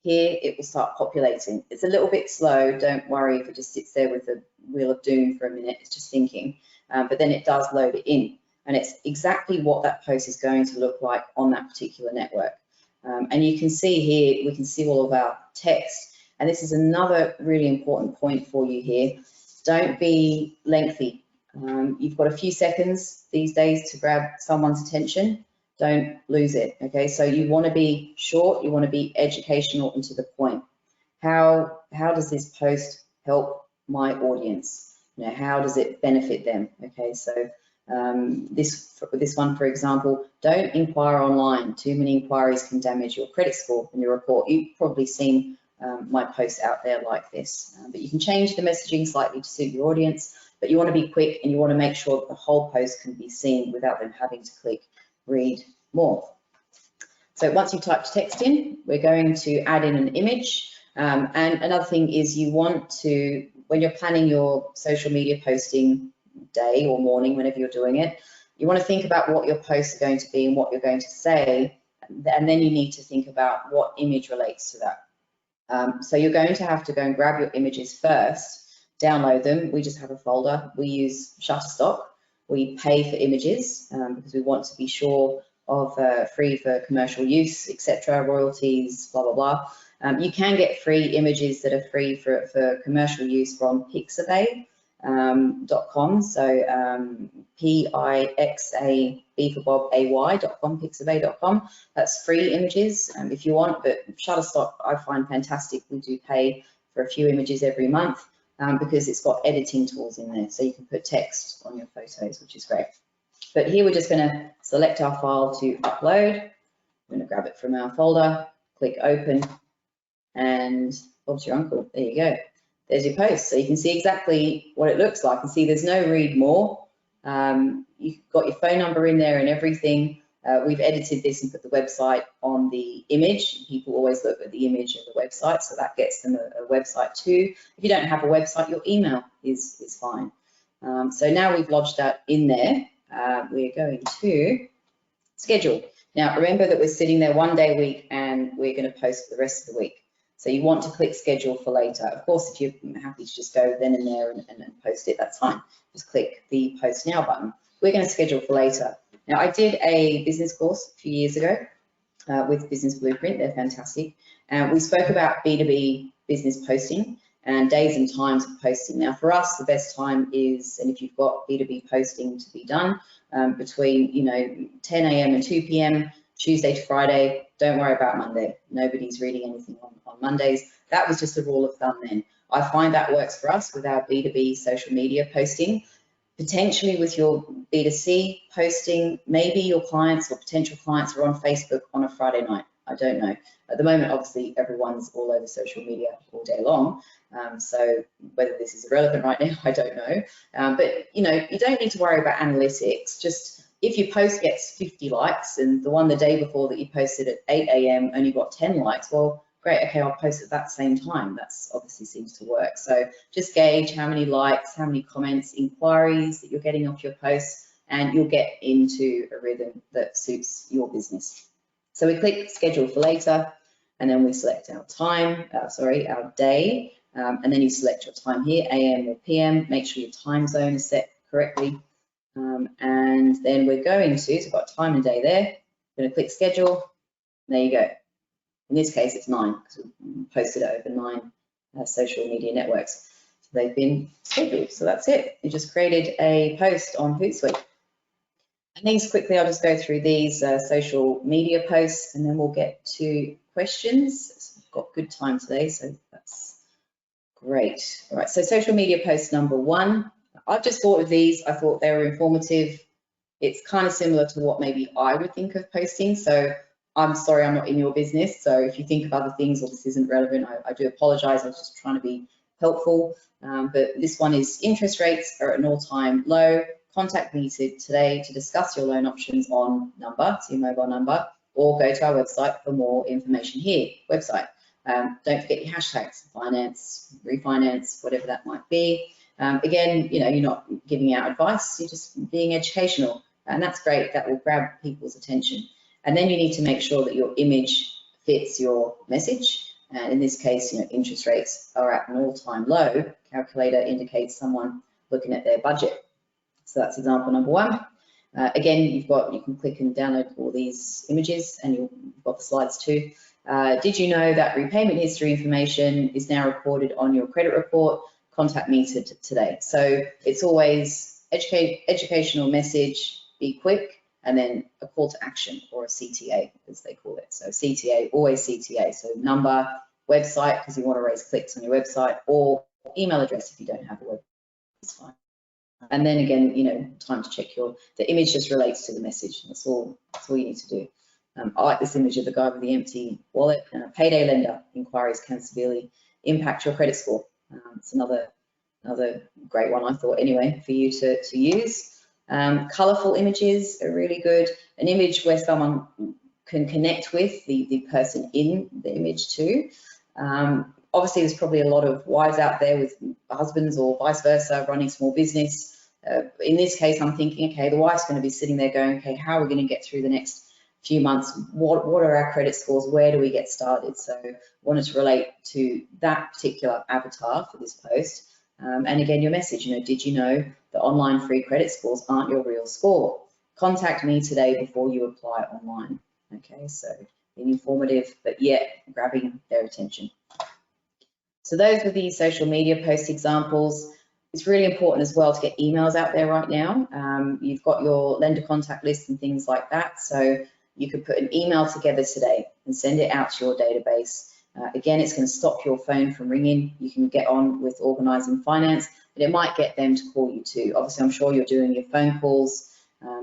here it will start populating. It's a little bit slow, don't worry if it just sits there with the wheel of doom for a minute, it's just thinking, but then it does load it in, and it's exactly what that post is going to look like on that particular network. And you can see here, we can see all of our text, and this is another really important point for you here. Don't be lengthy. You've got a few seconds these days to grab someone's attention. Don't lose it, okay? So you want to be short, you want to be educational and to the point. How does this post help my audience? You know, how does it benefit them? Okay, so this one, for example, don't inquire online. Too many inquiries can damage your credit score and your report. You've probably seen my posts out there like this, but you can change the messaging slightly to suit your audience, but you want to be quick and you want to make sure that the whole post can be seen without them having to click read more. So once you've typed text in, we're going to add in an image. And another thing is you want to, when you're planning your social media posting day or morning, whenever you're doing it, you want to think about what your posts are going to be and what you're going to say, and then you need to think about what image relates to that. So you're going to have to go and grab your images first, download them. We just have a folder. We use Shutterstock. We pay for images because we want to be sure of free for commercial use, etc., royalties, blah, blah, blah. You can get free images that are free for commercial use from Pixabay.com. So P-I-X-A, B for Bob, A-Y.com, Pixabay.com. That's free images if you want, but Shutterstock I find fantastic. We do pay for a few images every month. Because it's got editing tools in there, so you can put text on your photos, which is great. But here we're just going to select our file to upload. I'm going to grab it from our folder, click open, and Bob's your uncle. There you go. There's your post. So you can see exactly what it looks like. And see there's no read more. You've got your phone number in there and everything. We've edited this and put the website on the image. People always look at the image of the website, so that gets them a website too. If you don't have a website, your email is fine. So now we've lodged that in there. We're going to schedule. Now remember that we're sitting there one day a week and we're going to post for the rest of the week. So you want to click schedule for later. Of course, if you're happy to just go then and there and post it, that's fine. Just click the post now button. We're going to schedule for later. Now, I did a business course a few years ago with Business Blueprint. They're fantastic. We spoke about B2B business posting and days and times of posting. Now, for us, the best time is, and if you've got B2B posting to be done, between 10 a.m. and 2 p.m., Tuesday to Friday. Don't worry about Monday. Nobody's reading anything on Mondays. That was just a rule of thumb then. I find that works for us with our B2B social media posting. Potentially with your B2C posting, maybe your clients or potential clients are on Facebook on a Friday night. I don't know. At the moment, obviously, everyone's all over social media all day long. So whether this is irrelevant right now, I don't know. But you don't need to worry about analytics. Just if your post gets 50 likes and the one the day before that you posted at 8 a.m. only got 10 likes, well, great, okay, I'll post at that same time. That's obviously seems to work. So just gauge how many likes, how many comments, inquiries that you're getting off your posts, and you'll get into a rhythm that suits your business. So we click schedule for later, and then we select our time, our day, and then you select your time here, AM or PM. Make sure your time zone is set correctly. And then we're going to, so we've got time and day there. We're going to click schedule. There you go. In this case, it's 9 because we posted it over 9 social media networks. So they've been scheduled. So that's it. We just created a post on Hootsuite. And these quickly, I'll just go through these social media posts and then we'll get to questions. We've got good time today, so that's great. All right, so social media post number 1. I've just thought of these. I thought they were informative. It's kind of similar to what maybe I would think of posting. So I'm sorry, I'm not in your business. So if you think of other things or this isn't relevant, I do apologize. I was just trying to be helpful. But this one is interest rates are at an all-time low. Contact me today to discuss your loan options on number, so your mobile number, or go to our website for more information here, website. Don't forget your hashtags, finance, refinance, whatever that might be. Again, you know, you're not giving out advice, you're just being educational, and that's great. That will grab people's attention. And then you need to make sure that your image fits your message. And in this case, you know, interest rates are at an all-time low. Calculator indicates someone looking at their budget. So that's example number one. Again, you can click and download all these images, and you've got the slides too. Did you know that repayment history information is now recorded on your credit report? Contact me today. So it's always educational message, be quick, and then a call to action, or a CTA as they call it. So CTA, always CTA. So number, website, because you want to raise clicks on your website, or email address if you don't have a website, it's fine. And then again, you know, time to check the image just relates to the message. That's all you need to do. I like this image of the guy with the empty wallet. Payday lender inquiries can severely impact your credit score. It's another great one, I thought, anyway, for you to use. Colourful images are really good. An image where someone can connect with the person in the image too. Obviously, there's probably a lot of wives out there with husbands or vice versa running small business. In this case, I'm thinking, okay, the wife's going to be sitting there going, okay, how are we going to get through the next few months? What are our credit scores? Where do we get started? So I wanted to relate to that particular avatar for this post. And again, your message, you know, did you know that online free credit scores aren't your real score? Contact me today before you apply online. Okay, so being informative, but yet grabbing their attention. So those were the social media post examples. It's really important as well to get emails out there right now. You've got your lender contact list and things like that. So you could put an email together today and send it out to your database. Again, it's going to stop your phone from ringing. You can get on with organising finance, but it might get them to call you too. Obviously, I'm sure you're doing your phone calls,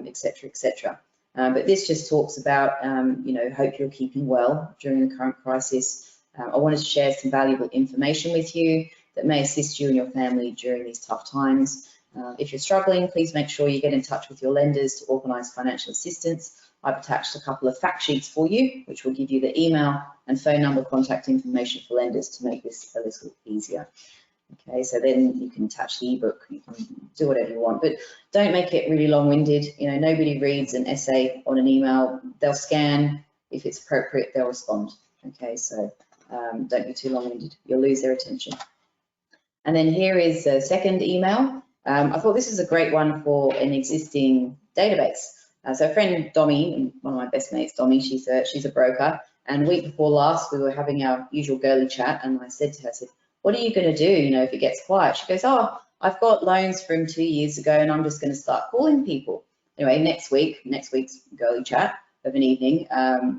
etc., etc. But this just talks about, you know, hope you're keeping well during the current crisis. I wanted to share some valuable information with you that may assist you and your family during these tough times. If you're struggling, please make sure you get in touch with your lenders to organise financial assistance. I've attached a couple of fact sheets for you, which will give you the email and phone number contact information for lenders to make this a little easier. Okay, so then you can attach the ebook, you can do whatever you want, but don't make it really long-winded. You know, nobody reads an essay on an email. They'll scan. If it's appropriate, they'll respond. Okay, so don't be too long-winded. You'll lose their attention. And then here is a second email. I thought this is a great one for an existing database. So a friend, Domi, one of my best mates, Domi, she's a broker, and week before last, we were having our usual girly chat, and I said to her, I said, what are you going to do, you know, if it gets quiet? She goes, oh, I've got loans from 2 years ago, and I'm just going to start calling people. Anyway, next week's girly chat of an evening,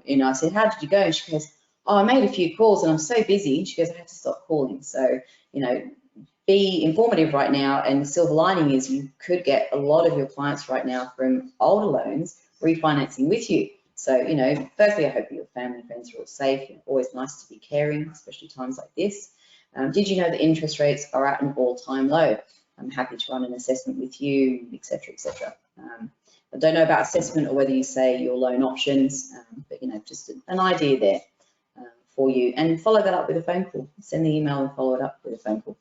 you know, I said, how did you go? And she goes, oh, I made a few calls, and I'm so busy. She goes, I had to stop calling. So, you know, be informative right now, and the silver lining is you could get a lot of your clients right now from older loans refinancing with you. So, you know, firstly, I hope your family and friends are all safe. You know, always nice to be caring, especially times like this. Did you know that interest rates are at an all-time low? I'm happy to run an assessment with you, etc., etc. I don't know about assessment or whether you say your loan options, but, you know, just an idea there for you. And follow that up with a phone call. Send the email and follow it up with a phone call.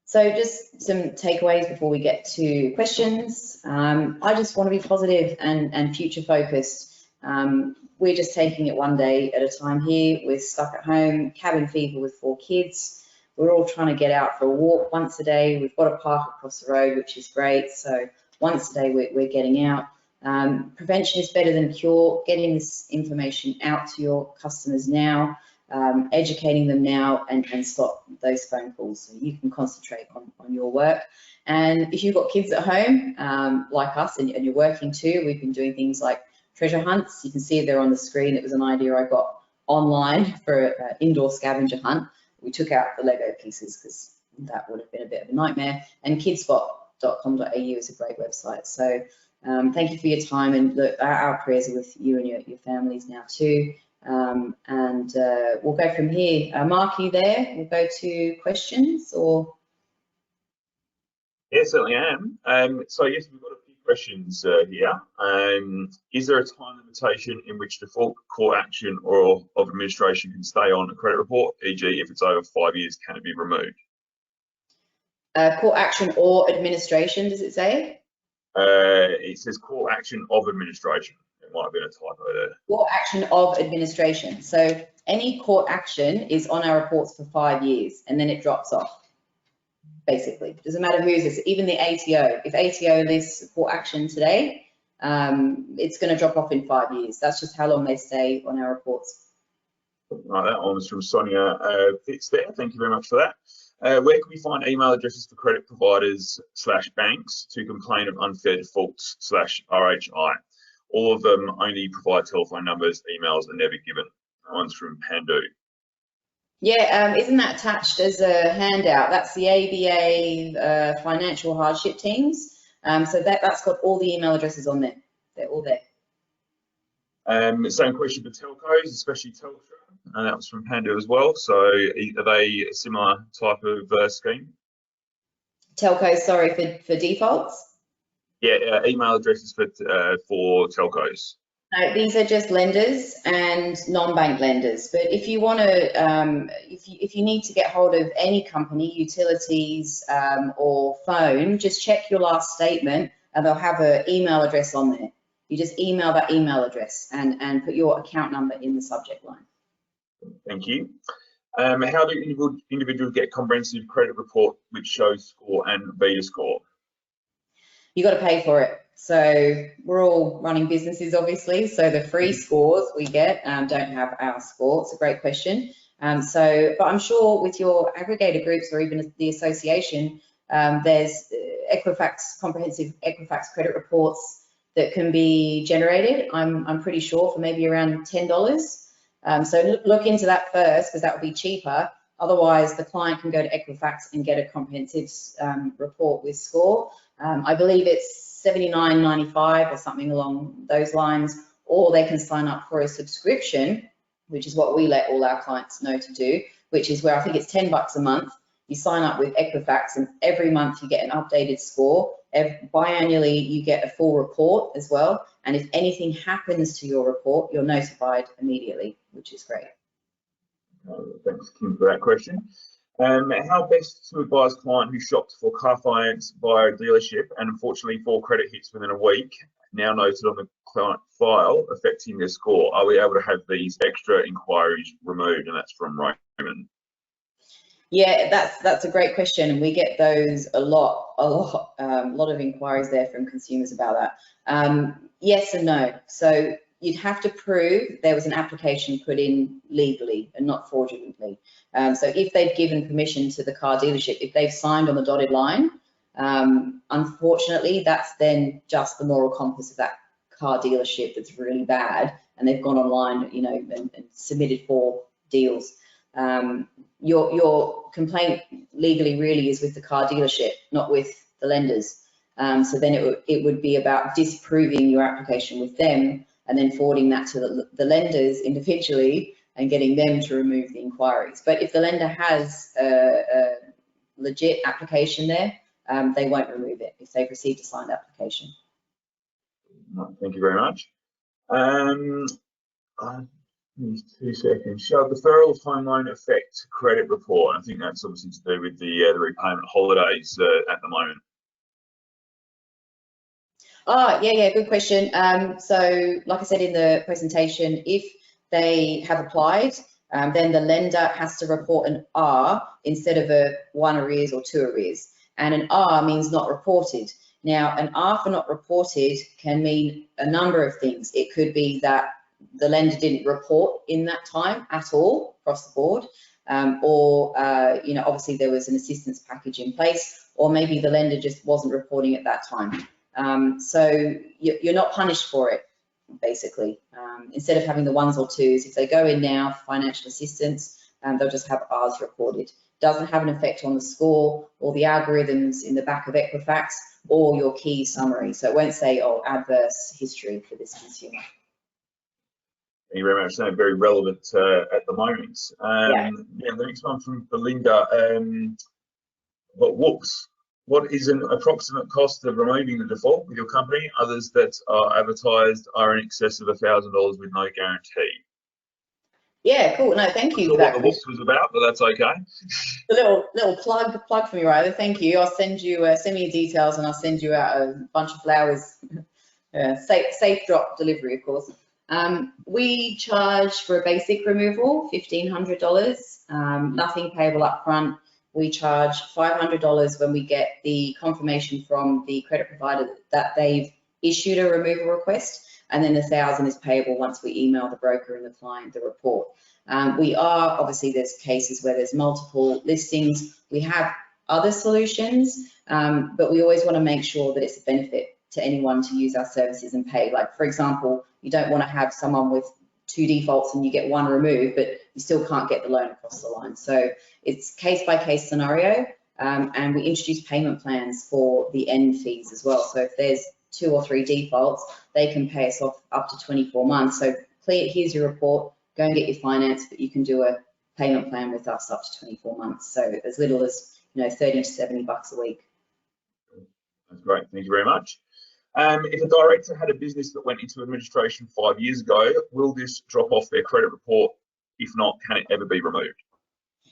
So just some takeaways before we get to questions. I just want to be positive and future focused. We're just taking it one day at a time here. We're stuck at home, cabin fever with 4 kids. We're all trying to get out for a walk once a day. We've got a park across the road, which is great. So once a day we're getting out. Prevention is better than cure. Getting this information out to your customers now. Educating them now and stop those phone calls so you can concentrate on your work. And if you've got kids at home, like us, and you're working too, we've been doing things like treasure hunts. You can see there on the screen, it was an idea I got online for an indoor scavenger hunt. We took out the Lego pieces because that would have been a bit of a nightmare. And kidspot.com.au is a great website. So Thank you for your time, and look, our prayers are with you and your families now too. We'll go from here. Mark, are you there? We'll go to questions, or? Yeah, certainly am. So yes, we've got a few questions here. Is there a time limitation in which default court action or of administration can stay on a credit report? E.g., if it's over 5 years, can it be removed? Court action or administration, does it say? It says court action of administration. It might have been a typo there. Court action of administration. So any court action is on our reports for 5 years, and then it drops off. Basically, doesn't matter who is this. Even the ATO. If ATO lists court action today, it's going to drop off in 5 years. That's just how long they stay on our reports. Right, that one was from Sonia Fitz there. Thank you very much for that. Where can we find email addresses for credit providers / banks to complain of unfair defaults / RHI? All of them only provide telephone numbers. Emails are never given. That one's from Pandu. Yeah, isn't that attached as a handout? That's the ABA financial hardship teams. So that's got all the email addresses on there. They're all there. Same question for telcos, especially Telstra. That was from Pandu as well. So are they a similar type of scheme? Telcos, sorry, for defaults? Yeah, email addresses for telcos. No, these are just lenders and non-bank lenders. But if you want to, if you need to get hold of any company, utilities or phone, just check your last statement, and they'll have an email address on there. You just email that email address and put your account number in the subject line. Thank you. How do individuals get a comprehensive credit report which shows score and Vita score? You got to pay for it. So we're all running businesses, obviously. So the free scores we get don't have our score. It's a great question. But I'm sure with your aggregator groups or even the association, there's comprehensive Equifax credit reports that can be generated. I'm pretty sure for maybe around $10. So look into that first, because that would be cheaper. Otherwise, the client can go to Equifax and get a comprehensive report with score. I believe it's $79.95 or something along those lines, or they can sign up for a subscription, which is what we let all our clients know to do, which is where I think it's $10 a month. You sign up with Equifax, and every month you get an updated score. Biannually, you get a full report as well. And if anything happens to your report, you're notified immediately, which is great. Thanks, Kim, for that question. How best to advise a client who shopped for car finance via a dealership and unfortunately 4 credit hits within a week, now noted on the client file, affecting their score? Are we able to have these extra inquiries removed? And that's from Raymond. Yeah, that's a great question, and we get those a lot of inquiries there from consumers about that. Yes and no. So you'd have to prove there was an application put in legally and not fraudulently. So if they've given permission to the car dealership, if they've signed on the dotted line, unfortunately, that's then just the moral compass of that car dealership that's really bad, and they've gone online, you know, and submitted 4 deals. Your complaint legally really is with the car dealership, not with the lenders. So then it would be about disproving your application with them and then forwarding that to the lenders individually and getting them to remove the inquiries. But if the lender has a legit application there, they won't remove it if they've received a signed application. Thank you very much. 2 seconds. Shall deferral of home loan affect credit report? I think that's obviously to do with the repayment holidays at the moment. Oh, yeah, good question. So like I said in the presentation, if they have applied, then the lender has to report an R instead of a 1 arrears or 2 arrears. And an R means not reported. Now, an R for not reported can mean a number of things. It could be that the lender didn't report in that time at all across the board, or you know, obviously there was an assistance package in place, or maybe the lender just wasn't reporting at that time. So you're not punished for it, basically. Instead of having the 1s or 2s, if they go in now for financial assistance, they'll just have R's recorded. Doesn't have an effect on the score or the algorithms in the back of Equifax or your key summary. So it won't say, oh, adverse history for this consumer. Thank you very much. So very relevant at the moment. Yeah. The next one from Belinda. What is an approximate cost of removing the default with your company? Others that are advertised are in excess of $1,000 with no guarantee. Yeah, cool. No, thank you for that. What the Whoops was about, but that's okay. A little plug for me, Ryder. Thank you. I'll send you send me your details, and I'll send you out a bunch of flowers. Safe drop delivery, of course. We charge for a basic removal $1,500. Nothing payable up front. We charge $500 when we get the confirmation from the credit provider that they've issued a removal request, and then $1,000 is payable once we email the broker and the client the report. Obviously there's cases where there's multiple listings. We have other solutions, but we always want to make sure that it's a benefit to anyone to use our services and pay. Like, for example, you don't want to have someone with 2 defaults and you get 1 removed, but you still can't get the loan across the line. So it's case-by-case scenario, and we introduce payment plans for the end fees as well. So if there's 2 or 3 defaults, they can pay us off up to 24 months. So here's your report, go and get your finance, but you can do a payment plan with us up to 24 months. So as little as 30 to 70 bucks a week. That's great, thank you very much. If a director had a business that went into administration 5 years ago, will this drop off their credit report? If not, can it ever be removed?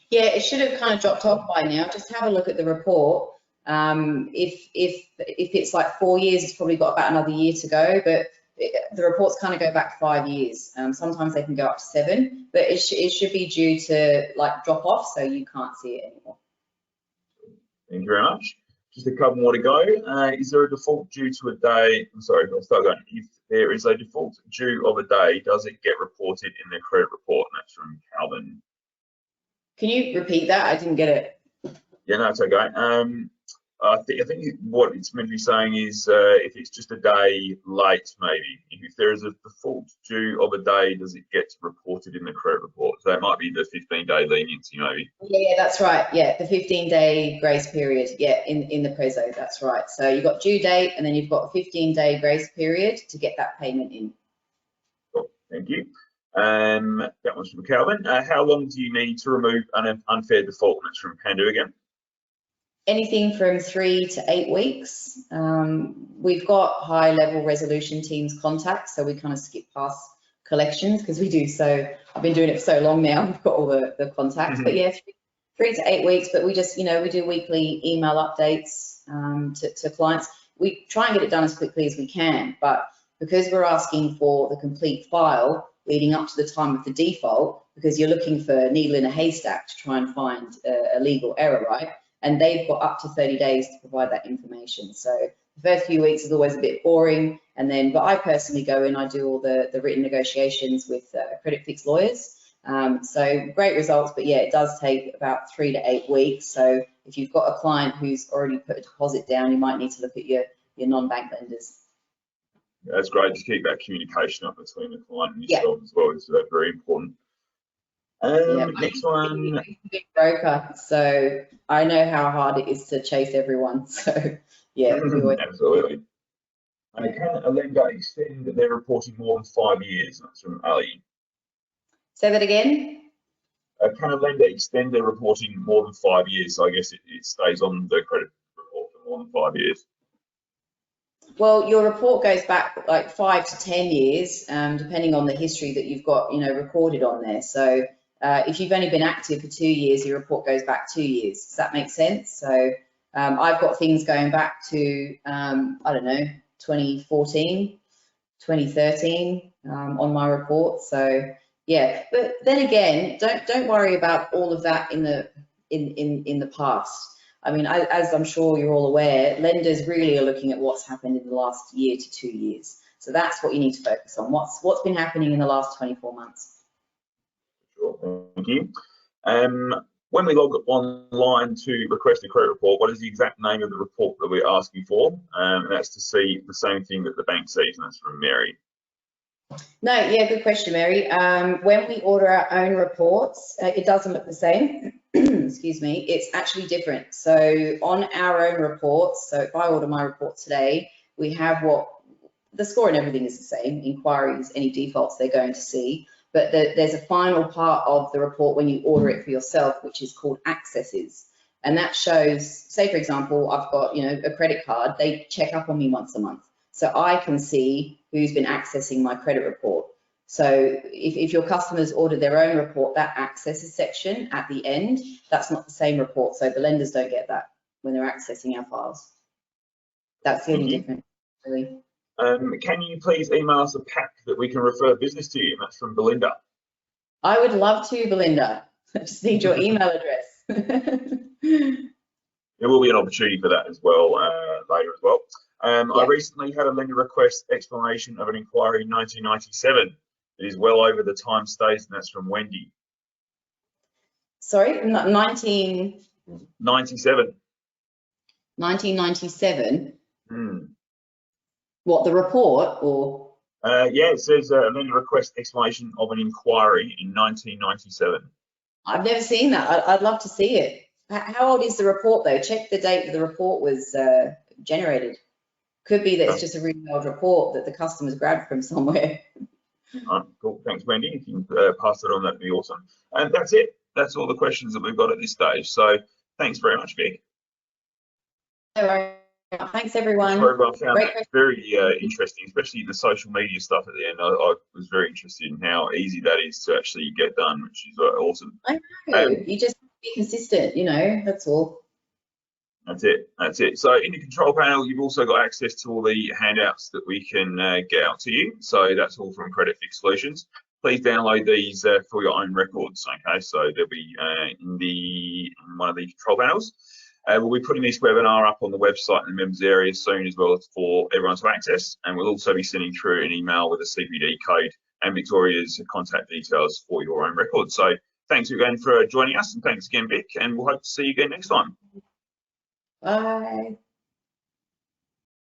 Yeah, it should have kind of dropped off by now. Just have a look at the report. If it's like 4 years, it's probably got about another year to go, but the reports kind of go back 5 years. Sometimes they can go up to 7, but it should be due to like drop off, so you can't see it anymore. Thank you very much. Just a couple more to go. Is there a default due to a day? I'm sorry, I'll start going. If there is a default due of a day, does it get reported in the credit report? And that's from Calvin. Can you repeat that? I didn't get it. Yeah, no, it's okay. I think what it's meant to be saying is if it's just a day late, maybe. If there is a default due of a day, does it get reported in the credit report? So that might be the 15-day leniency, maybe. Yeah, that's right. Yeah, the 15-day grace period. Yeah, in the Prezzo, that's right. So you've got due date, and then you've got a 15-day grace period to get that payment in. Cool, thank you. That one's from Calvin. How long do you need to remove an unfair default? And that's from Pandu again. Anything from 3 to 8 weeks. We've got high-level resolution teams contacts, so we kind of skip past collections because we do so. I've been doing it for so long now. We've got all the contacts, but yeah, 3 to 8 weeks. But we just, we do weekly email updates to clients. We try and get it done as quickly as we can, but because we're asking for the complete file leading up to the time of the default, because you're looking for a needle in a haystack to try and find a legal error, right? And they've got up to 30 days to provide that information. So the first few weeks is always a bit boring, but I personally go in, I do all the written negotiations with credit fix lawyers. So great results, but yeah, it does take about 3 to 8 weeks. So if you've got a client who's already put a deposit down, you might need to look at your non-bank lenders. Yeah, that's great to keep that communication up between the client and yourself as well. It's very important. Next one. Big broker, so I know how hard it is to chase everyone. So yeah, absolutely. Can a lender extend their reporting more than 5 years? That's from Ali. Say that again. Can a lender extend their reporting more than 5 years? So I guess it stays on the credit report for more than 5 years. Well, your report goes back like 5 to 10 years, depending on the history that you've got, recorded on there. So if you've only been active for 2 years, your report goes back 2 years. Does that make sense? So I've got things going back to, I don't know, 2014, 2013 on my report. So yeah, but then again, don't worry about all of that in the past. I mean, as I'm sure you're all aware, lenders really are looking at what's happened in the last year to 2 years. So that's what you need to focus on. What's been happening in the last 24 months. Sure, thank you. When we log online to request a credit report, what is the exact name of the report that we're asking for? And that's to see the same thing that the bank sees, and that's from Mary. No, yeah, good question, Mary. When we order our own reports, it doesn't look the same. Excuse me, it's actually different. So on our own reports, so if I order my report today, we have what the score and everything is the same, inquiries, any defaults they're going to see, but there's a final part of the report when you order it for yourself, which is called accesses. And that shows, say for example, I've got, a credit card, they check up on me once a month. So I can see who's been accessing my credit report. So if your customers order their own report, that accesses section at the end, that's not the same report. So the lenders don't get that when they're accessing our files. That's the only difference, really. Can you please email us a pack that we can refer business to you? And that's from Belinda. I would love to, Belinda. I just need your email address. There will be an opportunity for that as well later as well. Yeah. I recently had a lender request explanation of an inquiry in 1997. It is well over the time stated, and that's from Wendy. Sorry, 1997. 1997. What, the report or? Yeah, it says a lender request explanation of an inquiry in 1997. I've never seen that. I'd love to see it. How old is the report though? Check the date that the report was generated. Could be that it's just a really old report that the customers grabbed from somewhere. Cool, thanks Wendy. If you can pass it on, that'd be awesome. And that's it. That's all the questions that we've got at this stage. So thanks very much, Vic. All right. Thanks everyone. Sorry, I found that very interesting, especially the social media stuff at the end. I was very interested in how easy that is to actually get done, which is awesome. I know. You just be consistent, that's all. That's it. That's it. So in the control panel, you've also got access to all the handouts that we can get out to you. So that's all from Credit Fix Solutions. Please download these for your own records. Okay, so they'll be in one of the control panels. We'll be putting this webinar up on the website in the members area soon, as well as for everyone to access. And we'll also be sending through an email with a CPD code and Victoria's contact details for your own records. So thanks again for joining us, and thanks again, Vic, and we'll hope to see you again next time. Bye.